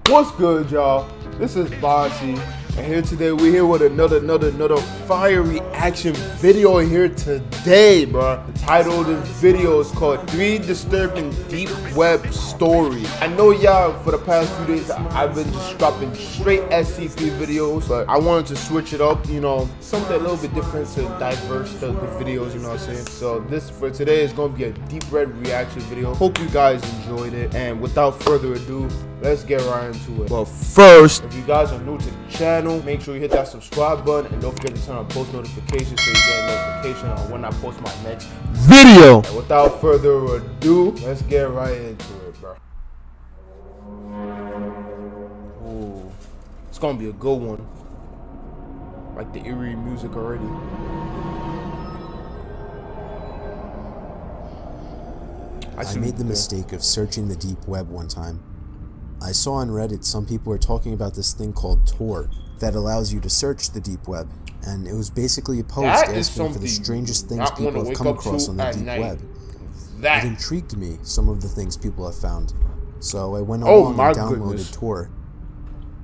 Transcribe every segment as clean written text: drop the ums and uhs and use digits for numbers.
What's good, y'all? This is Bossy, and here today we're here with another fire reaction video here today, bro. The title of this video is called 3 Disturbing Deep Web Stories. I know y'all for the past few days I've been just dropping straight SCP videos, but I wanted to switch it up, you know, something a little bit different to diverse the videos, you know what I'm saying? So this for today is gonna be a deep red reaction video. Hope you guys enjoyed it, and without further ado, let's get right into it. But first, if you guys are new to the channel, make sure you hit that subscribe button and don't forget to turn on post notifications so you get a notification on when I post my next video. And without further ado, let's get right into it, bro. Ooh, it's gonna be a good one. Like the eerie music already. I made the mistake of searching the deep web one time. I saw on Reddit some people were talking about this thing called Tor that allows you to search the deep web, and it was basically a post asking for the strangest things people have come across on the deep web. It intrigued me, some of the things people have found, so I went along and downloaded Tor.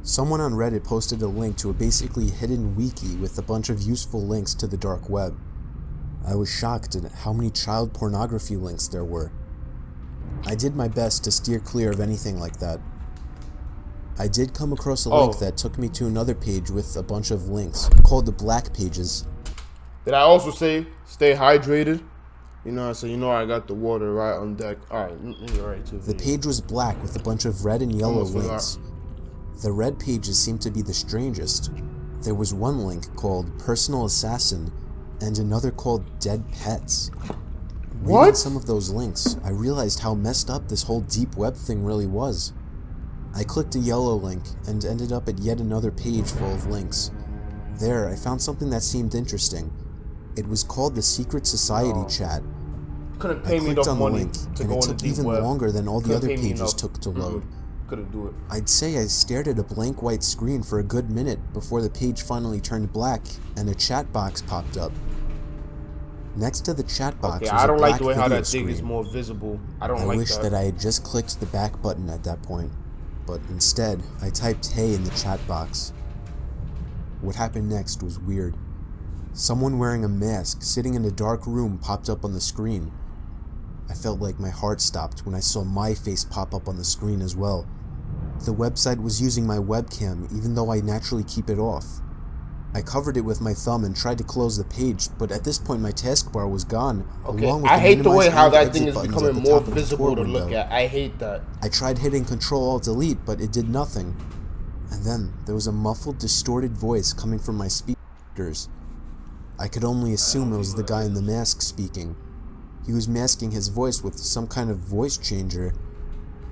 Someone on Reddit posted a link to a basically hidden wiki with a bunch of useful links to the dark web. I was shocked at how many child pornography links there were. I did my best to steer clear of anything like that. I did come across a link that took me to another page with a bunch of links called the Black Pages. Did I also say stay hydrated? You know, so you know I got the water right on deck. Alright, you're right too. The page was black with a bunch of red and yellow links. The red pages seemed to be the strangest. There was one link called Personal Assassin and another called Dead Pets. Reading some of those links, I realized how messed up this whole deep web thing really was. I clicked a yellow link and ended up at yet another page full of links. There, I found something that seemed interesting. It was called the Secret Society chat. Couldn't pay me enough money to go and it took even longer than all the other pages took to load. Couldn't do it. I'd say I stared at a blank white screen for a good minute before the page finally turned black and a chat box popped up. Next to the chat box was I don't a like black the way how that screen. thing is more visible. I wish that I had just clicked the back button at that point, but instead I typed "hey" in the chat box. What happened next was weird. Someone wearing a mask sitting in a dark room popped up on the screen. I felt like my heart stopped when I saw my face pop up on the screen as well. The website was using my webcam even though I naturally keep it off. I covered it with my thumb and tried to close the page, but at this point my taskbar was gone. Along with I hate the way how that thing is becoming more visible to look at. I hate that. I tried hitting Ctrl-Alt-Delete, but it did nothing. And then there was a muffled, distorted voice coming from my speakers. I could only assume it was the guy in the mask speaking. He was masking his voice with some kind of voice changer.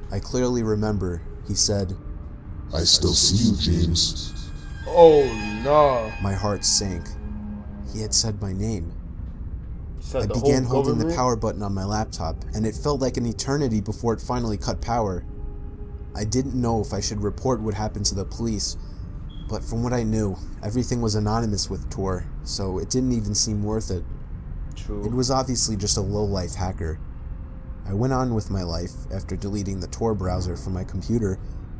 I clearly remember, he said, "I still see you, James." Oh no. My heart sank. He had said my name. I began holding the power button on my laptop, and it felt like an eternity before it finally cut power. I didn't know if I should report what happened to the police, but from what I knew, everything was anonymous with Tor, so it didn't even seem worth it. True. It was obviously just a low-life hacker. I went on with my life after deleting the Tor browser from my computer,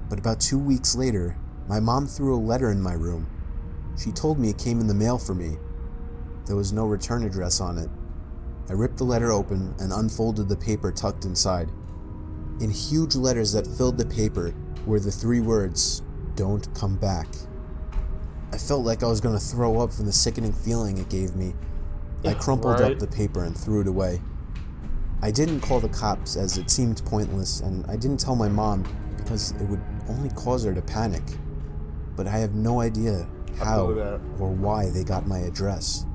but about 2 weeks later, my mom threw a letter in my room. She told me it came in the mail for me. There was no return address on it. I ripped the letter open and unfolded the paper tucked inside. In huge letters that filled the paper were the 3 words, "Don't come back." I felt like I was going to throw up from the sickening feeling it gave me. I crumpled up the paper and threw it away. I didn't call the cops as it seemed pointless, and I didn't tell my mom because it would only cause her to panic. But I have no idea how or why they got my address.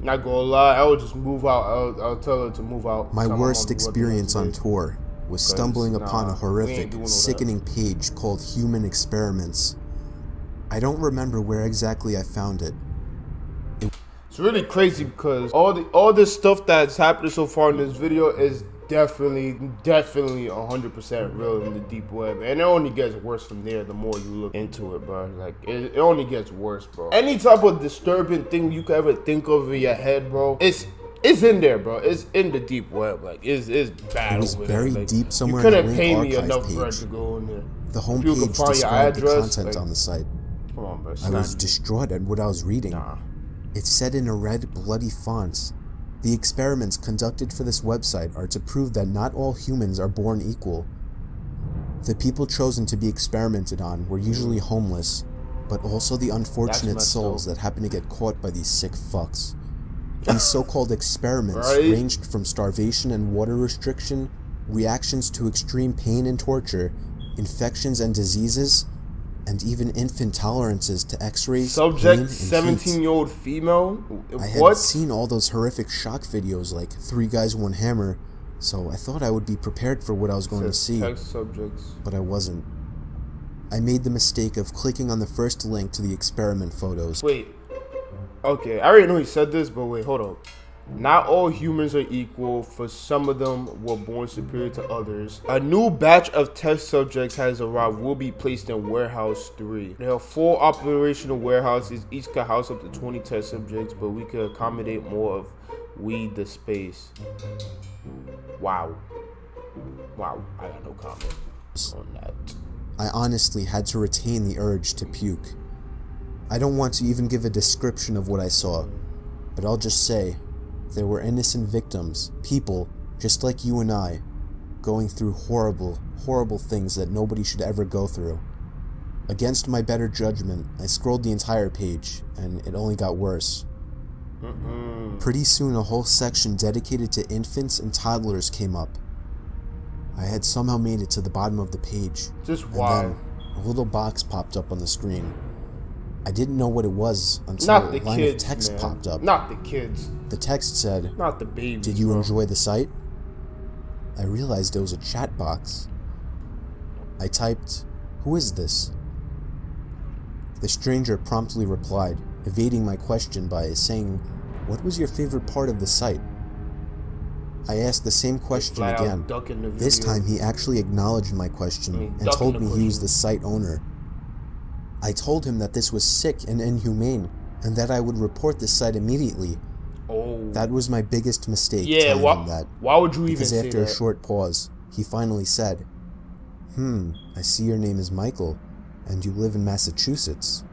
Not gonna lie, I would just move out. I'll tell her to move out. My worst experience on Tor was stumbling upon a horrific, sickening page called Human Experiments. I don't remember where exactly I found it. It's really crazy because all this stuff that's happening so far in this video is definitely 100% real in the deep web, and it only gets worse from there the more you look into it, bro. Like it only gets worse, bro. Any type of disturbing thing you could ever think of in your head, bro, it's It's in there, bro. It's in the deep web. Like, it's bad. It was over there. buried like, deep somewhere you in the couldn't link pay me archive enough bread page. to go in there. The If you could homepage find your described the address, content like, on the site. come on, bro. I was distraught at what I was reading. Nah. It said in a red, bloody font, "The experiments conducted for this website are to prove that not all humans are born equal. The people chosen to be experimented on were usually homeless, but also the unfortunate souls that happen to get caught by these sick fucks. These so-called experiments ranged from starvation and water restriction, reactions to extreme pain and torture, infections and diseases, and even infant tolerances to x-rays, Subject, pain, and 17-year-old female? I had What? seen all those horrific shock videos like 3 Guys, 1 Hammer, so I thought I would be prepared for what I was going to see, Text subjects. but I wasn't. I made the mistake of clicking on the first link to the experiment photos. Wait. Okay, I already know he said this, but wait, hold up. Not all humans are equal, for some of them were born superior to others. A new batch of test subjects has arrived, will be placed in Warehouse 3. There are 4 operational warehouses, each could house up to 20 test subjects, but we could accommodate more of the space. Wow. Wow, I got no comment on that. I honestly had to retain the urge to puke. I don't want to even give a description of what I saw, but I'll just say, there were innocent victims, people just like you and I, going through horrible, horrible things that nobody should ever go through. Against my better judgment, I scrolled the entire page, and it only got worse. Pretty soon a whole section dedicated to infants and toddlers came up. I had somehow made it to the bottom of the page, Just why? and then a little box popped up on the screen. I didn't know what it was until Not the a line kids, of text man. popped up. Not the kids. The text said, Not the babies. "Did you bro. enjoy the site?" I realized it was a chat box. I typed, "Who is this?" The stranger promptly replied, evading my question by saying, "What was your favorite part of the site?" I asked the same question Flat out again. ducking the This video. time he actually acknowledged my question and ducking told the me he question. was the site owner. I told him that this was sick and inhumane, and that I would report the site immediately. Oh. That was my biggest mistake, Yeah, telling him that. why would you even Because say after that? a short pause, he finally said, I see your name is Michael, and you live in Massachusetts."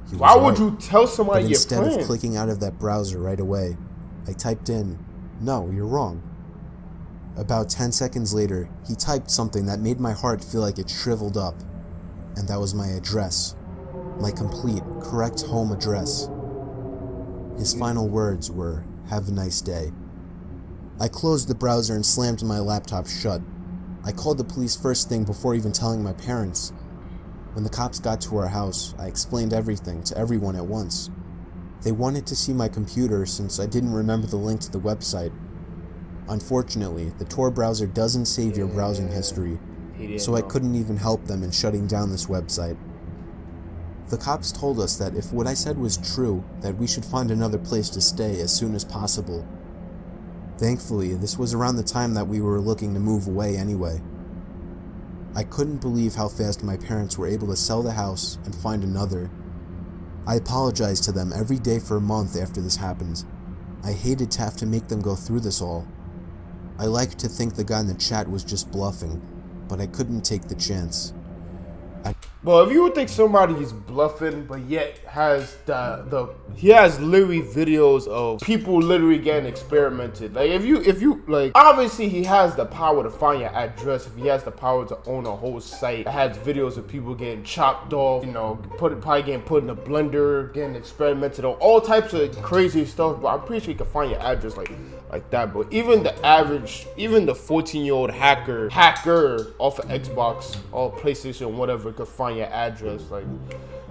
He was Why would right, you tell somebody but your instead plan? of clicking out of that browser right away, I typed in, "No, you're wrong." About 10 seconds later, he typed something that made my heart feel like it shriveled up, and that was my address. My complete, correct home address. His final words were, "Have a nice day." I closed the browser and slammed my laptop shut. I called the police first thing before even telling my parents. When the cops got to our house, I explained everything to everyone at once. They wanted to see my computer since I didn't remember the link to the website. Unfortunately, the Tor browser doesn't save your browsing history, so I couldn't even help them in shutting down this website. The cops told us that if what I said was true, that we should find another place to stay as soon as possible. Thankfully, this was around the time that we were looking to move away anyway. I couldn't believe how fast my parents were able to sell the house and find another. I apologized to them every day for a month after this happened. I hated to have to make them go through this all. I liked to think the guy in the chat was just bluffing, but I couldn't take the chance. Well, if you would think somebody is bluffing, but yet has he has literally videos of people literally getting experimented. Like if you like, obviously he has the power to find your address. If he has the power to own a whole site that has videos of people getting chopped off, you know, probably getting put in a blender, getting experimented on, all types of crazy stuff. But I'm pretty sure he can find your address like that. But even the 14-year-old hacker off of Xbox or PlayStation, whatever, could find your address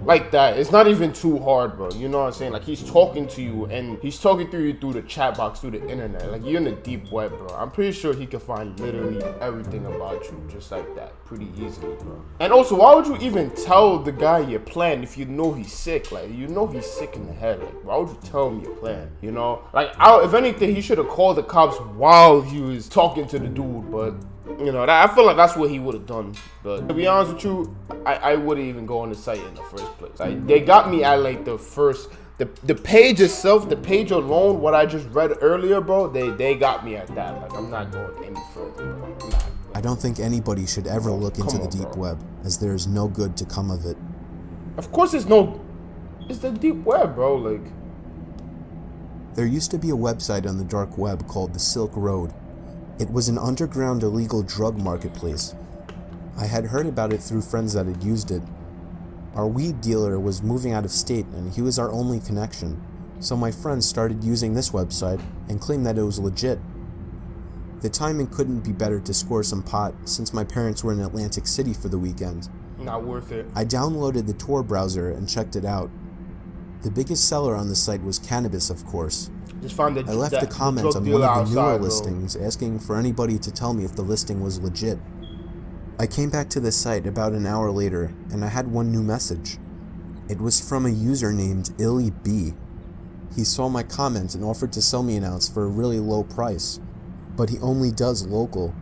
like that. It's not even too hard, bro. You know what I'm saying? Like, he's talking to you, and he's talking through you through the chat box, through the internet. Like, you're in the deep web, bro. I'm pretty sure he can find literally everything about you just like that pretty easily, bro. And also, why would you even tell the guy your plan if you know he's sick? Like, you know he's sick in the head. Like, why would you tell him your plan? You know? Like, if anything, he should have called the cops while he was talking to the dude, but you know, I feel like that's what he would have done. But to be honest with you, I wouldn't even go on the site in the first place. Like, they got me at like the first the page itself, the page alone, what I just read earlier, bro, they got me at that. Like, I'm not going any further, bro. I'm not. I don't think anybody should ever look into the deep web, as there is no good to come of it. Of course, it's the deep web, bro. Like, there used to be a website on the dark web called the Silk Road. It was an underground illegal drug marketplace. I had heard about it through friends that had used it. Our weed dealer was moving out of state and he was our only connection, so my friends started using this website and claimed that it was legit. The timing couldn't be better to score some pot since my parents were in Atlantic City for the weekend. not worth it. I downloaded the Tor browser and checked it out. The biggest seller on the site was cannabis, of course. Just found I left a comment on one of the newer listings asking for anybody to tell me if the listing was legit. I came back to the site about an hour later, and I had one new message. It was from a user named Illy B. He saw my comment and offered to sell me an ounce for a really low price, but he only does local.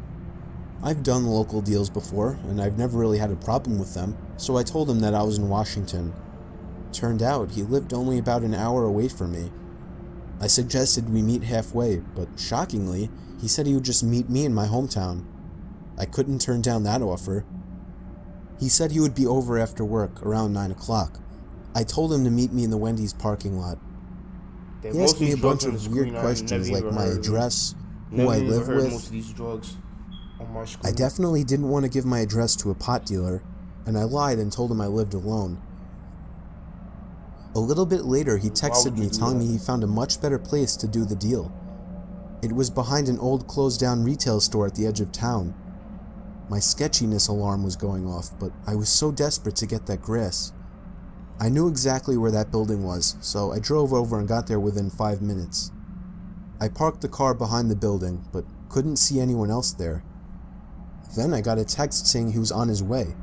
I've done local deals before, and I've never really had a problem with them, so I told him that I was in Washington. Turned out he lived only about an hour away from me. I suggested we meet halfway, but shockingly, he said he would just meet me in my hometown. I couldn't turn down that offer. He said he would be over after work, around 9 o'clock. I told him to meet me in the Wendy's parking lot. He asked me a bunch of weird questions like my address, who I live with. I definitely didn't want to give my address to a pot dealer, and I lied and told him I lived alone. A little bit later, he texted me telling me he found a much better place to do the deal. It was behind an old closed-down retail store at the edge of town. My sketchiness alarm was going off, but I was so desperate to get that grass. I knew exactly where that building was, so I drove over and got there within 5 minutes. I parked the car behind the building, but couldn't see anyone else there. Then I got a text saying he was on his way.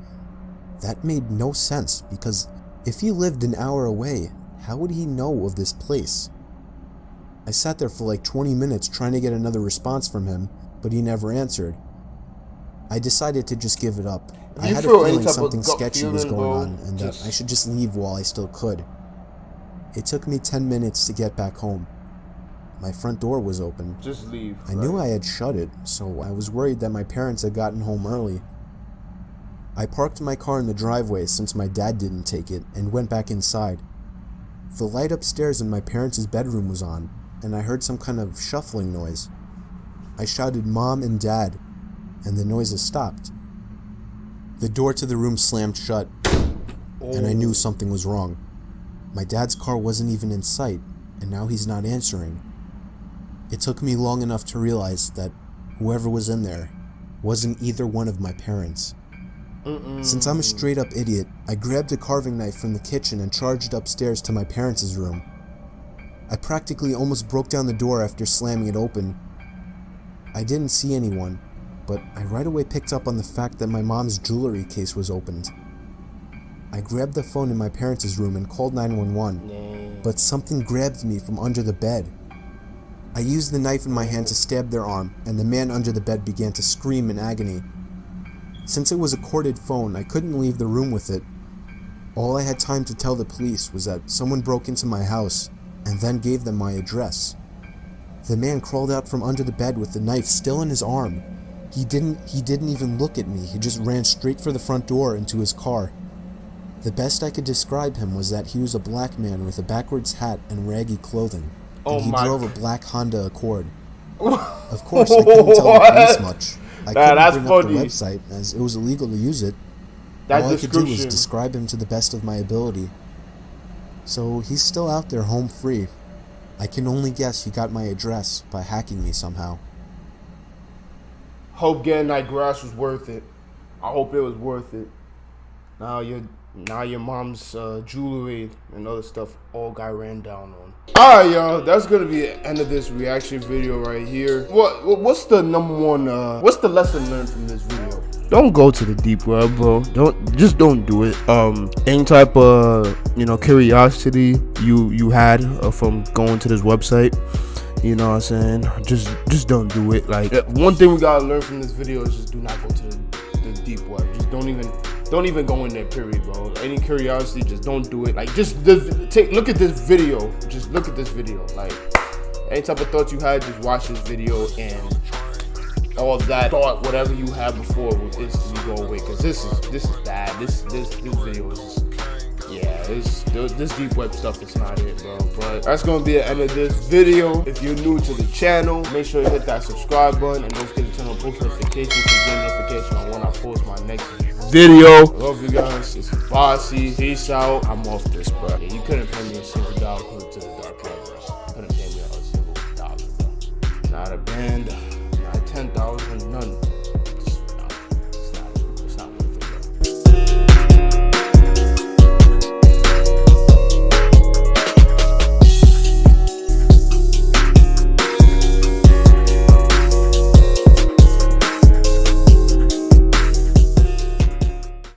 That made no sense, because if he lived an hour away, how would he know of this place? I sat there for like 20 minutes trying to get another response from him, but he never answered. I decided to just give it up. I had a feeling something sketchy was going on, and that I should just leave while I still could. It took me 10 minutes to get back home. My front door was open. Just leave. I knew I had shut it, so I was worried that my parents had gotten home early. I parked my car in the driveway since my dad didn't take it, and went back inside. The light upstairs in my parents' bedroom was on, and I heard some kind of shuffling noise. I shouted "Mom" and "Dad," and the noises stopped. The door to the room slammed shut, and I knew something was wrong. My dad's car wasn't even in sight, and now he's not answering. It took me long enough to realize that whoever was in there wasn't either one of my parents. Since I'm a straight-up idiot, I grabbed a carving knife from the kitchen and charged upstairs to my parents' room. I practically almost broke down the door after slamming it open. I didn't see anyone, but I right away picked up on the fact that my mom's jewelry case was opened. I grabbed the phone in my parents' room and called 911, but something grabbed me from under the bed. I used the knife in my hand to stab their arm, and the man under the bed began to scream in agony. Since it was a corded phone, I couldn't leave the room with it. All I had time to tell the police was that someone broke into my house, and then gave them my address. The man crawled out from under the bed with the knife still in his arm. He didn't even look at me, he just ran straight for the front door into his car. The best I could describe him was that he was a black man with a backwards hat and raggy clothing, and he drove a black Honda Accord. Of course, I couldn't tell the police much. I couldn't bring up the website, as it was illegal to use it. All I could do was describe him to the best of my ability. So he's still out there home free. I can only guess he got my address by hacking me somehow. Hope getting that grass was worth it. I hope it was worth it. Now your mom's jewelry and other stuff all got ran down on. Alright, y'all, that's gonna be the end of this reaction video right here. What's the number one what's the lesson learned from this video? Don't go to the deep web, bro. Don't do it. Any type of curiosity you had from going to this website, you know what I'm saying, just don't do it. Like, one thing we gotta learn from this video is just do not go to the the deep web. Just don't even go in there, period, bro. Any curiosity, just don't do it. Like, just look at this video. Just look at this video. Like, any type of thoughts you had, just watch this video, and all of that thought, whatever you had before, will instantly go away. Cause this is bad. This video is just, yeah, this deep web stuff is not it, bro. But that's gonna be the end of this video. If you're new to the channel, make sure you hit that subscribe button and don't forget to turn on post notifications to get notification on when I post my next video. Love you guys. This is Bossy. Peace out. I'm off this, bro. Yeah, you couldn't pay me a single dollar to the dark web.